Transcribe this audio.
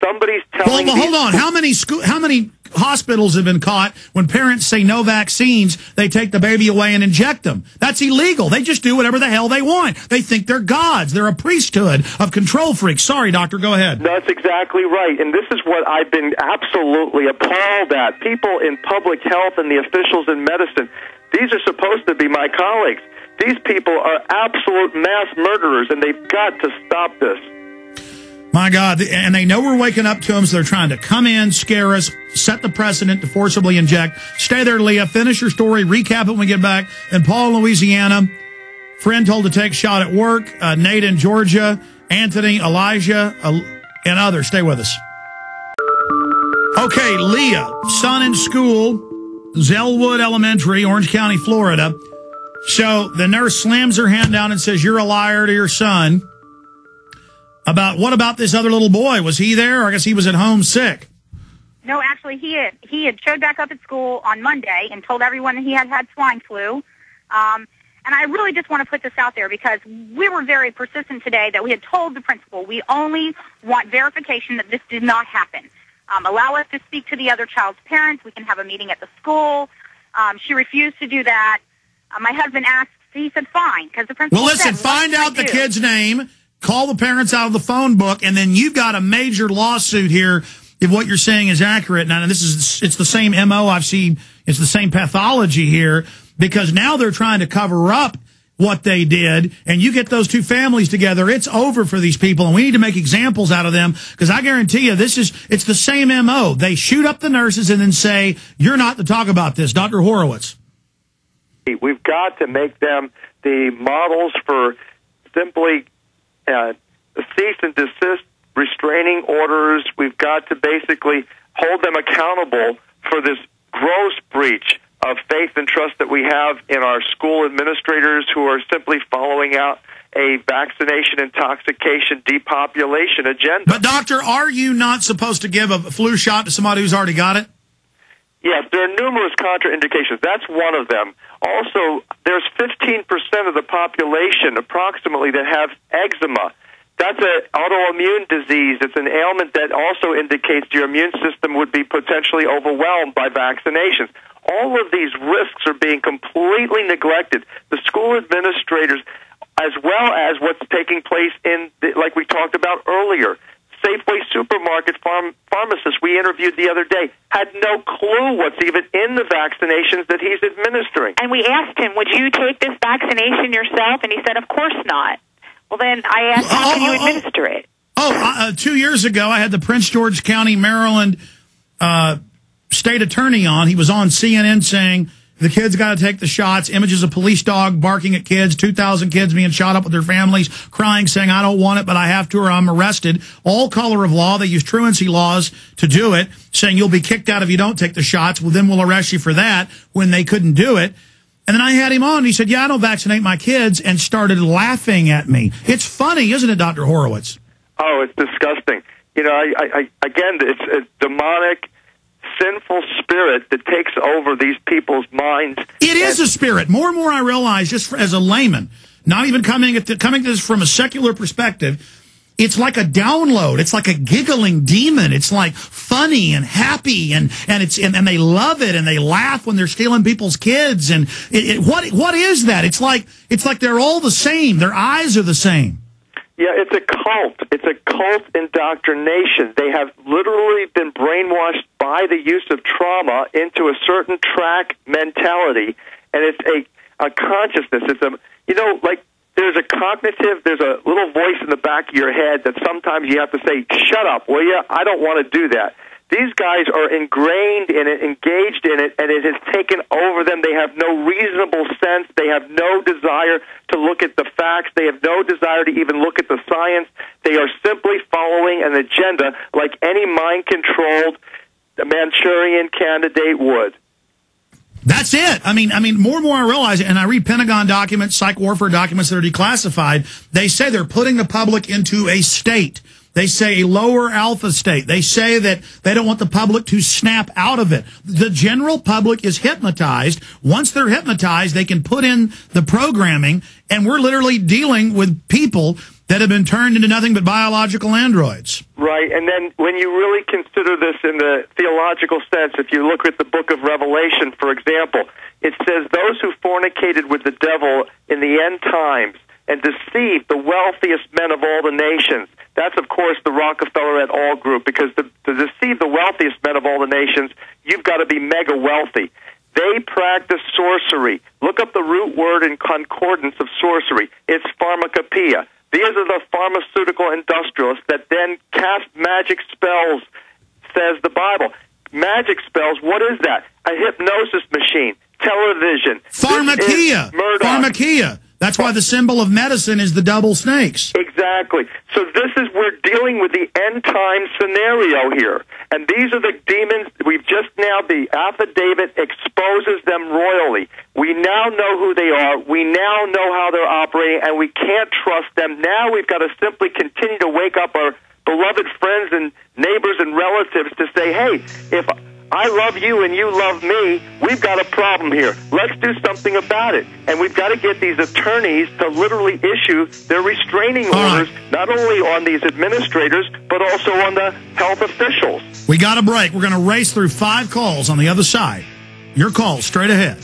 somebody's telling Well, hold on. How many hospitals have been caught when parents say no vaccines, they take the baby away and inject them? That's illegal. They just do whatever the hell they want. They think they're gods. They're a priesthood of control freaks. Sorry, doctor, go ahead. That's exactly right. And this is what I've been absolutely appalled at. People in public health and the officials in medicine, these are supposed to be my colleagues. These people are absolute mass murderers, and they've got to stop this. My God, and they know we're waking up to them, so they're trying to come in, scare us, set the precedent to forcibly inject. Stay there, Leah. Finish your story. Recap it when we get back. And Paul in Louisiana, friend told to take shot at work. Nate in Georgia, Anthony, Elijah, and others. Stay with us. Okay, Leah, son in school, Zellwood Elementary, Orange County, Florida. So the nurse slams her hand down and says, "You're a liar" to your son. What about this other little boy? Was he there? Or I guess he was at home sick. No, actually, he had showed back up at school on Monday and told everyone that he had swine flu. And I really just want to put this out there because we were very persistent today that we had told the principal we only want verification that this did not happen. Allow us to speak to the other child's parents. We can have a meeting at the school. She refused to do that. My husband asked. He said, fine, because the principal Well, listen, find out the kid's name. Call the parents out of the phone book, and then you've got a major lawsuit here if what you're saying is accurate. Now, it's the same MO I've seen. It's the same pathology here because now they're trying to cover up what they did, and you get those two families together, it's over for these people, and we need to make examples out of them because I guarantee you it's the same MO. They shoot up the nurses and then say, you're not to talk about this. Dr. Horowitz. We've got to make them the models for simply cease and desist restraining orders. We've got to basically hold them accountable for this gross breach of faith and trust that we have in our school administrators who are simply following out a vaccination, intoxication, depopulation agenda. But, doctor, are you not supposed to give a flu shot to somebody who's already got it? Yes, there are numerous contraindications. That's one of them. Also, there's 15% of the population, approximately, that have eczema. That's an autoimmune disease. It's an ailment that also indicates your immune system would be potentially overwhelmed by vaccinations. All of these risks are being completely neglected. The school administrators, as well as what's taking place like we talked about earlier, Safeway supermarket pharmacists we interviewed the other day had no clue what's even in the vaccinations that he's administering. And we asked him, would you take this vaccination yourself? And he said, of course not. Well, then I asked, how can you administer it? 2 years ago, I had the Prince George County, Maryland state attorney on. He was on CNN saying the kids got to take the shots. Images of police dog barking at kids, 2,000 kids being shot up with their families, crying, saying, I don't want it, but I have to or I'm arrested. All color of law. They use truancy laws to do it, saying you'll be kicked out if you don't take the shots. Well, then we'll arrest you for that when they couldn't do it. And then I had him on. And he said, yeah, I don't vaccinate my kids, and started laughing at me. It's funny, isn't it, Dr. Horowitz? Oh, it's disgusting. You know, again, it's a demonic, sinful spirit that takes over these people's minds. It is a spirit. More and more I realize, just as a layman, not even coming to this from a secular perspective, it's like a download. It's like a giggling demon. It's like funny and happy, and they love it, and they laugh when they're stealing people's kids. And what is that? It's like they're all the same. Their eyes are the same. Yeah, it's a cult. It's a cult indoctrination. They have literally been brainwashed by the use of trauma into a certain track mentality, and it's a consciousness. It's there's a little voice in the back of your head that sometimes you have to say, shut up, will you? I don't want to do that. These guys are ingrained in it, engaged in it, and it has taken over them. They have no reasonable sense. They have no desire to look at the facts. They have no desire to even look at the science. They are simply following an agenda like any mind-controlled Manchurian candidate would. That's it. I mean, more and more I realize it, and I read Pentagon documents, psych warfare documents that are declassified. They say they're putting the public into a state. They say a lower alpha state. They say that they don't want the public to snap out of it. The general public is hypnotized. Once they're hypnotized, they can put in the programming, and we're literally dealing with people that have been turned into nothing but biological androids. Right, and then when you really consider this in the theological sense, if you look at the book of Revelation, for example, it says those who fornicated with the devil in the end times and deceived the wealthiest men of all the nations. That's, of course, the Rockefeller et al. Group, because to deceive the wealthiest men of all the nations, you've got to be mega wealthy. They practice sorcery. Look up the root word in concordance of sorcery. It's pharmacopoeia. These are the pharmaceutical industrialists that then cast magic spells, says the Bible. Magic spells, what is that? A hypnosis machine, television. Pharmakeia. Pharmakeia. That's why the symbol of medicine is the double snakes. Exactly. So we're dealing with the end time scenario here. And these are the demons. The affidavit exposes them royally. We now know who they are. We now know how they're operating, and we can't trust them. Now we've got to simply continue to wake up our beloved friends and neighbors and relatives to say, hey, if I love you and you love me, we've got a problem here. Let's do something about it. And we've got to get these attorneys to literally issue their restraining orders, not only on these administrators, but also on the health officials. We got a break. We're going to race through 5 calls on the other side. Your call straight ahead.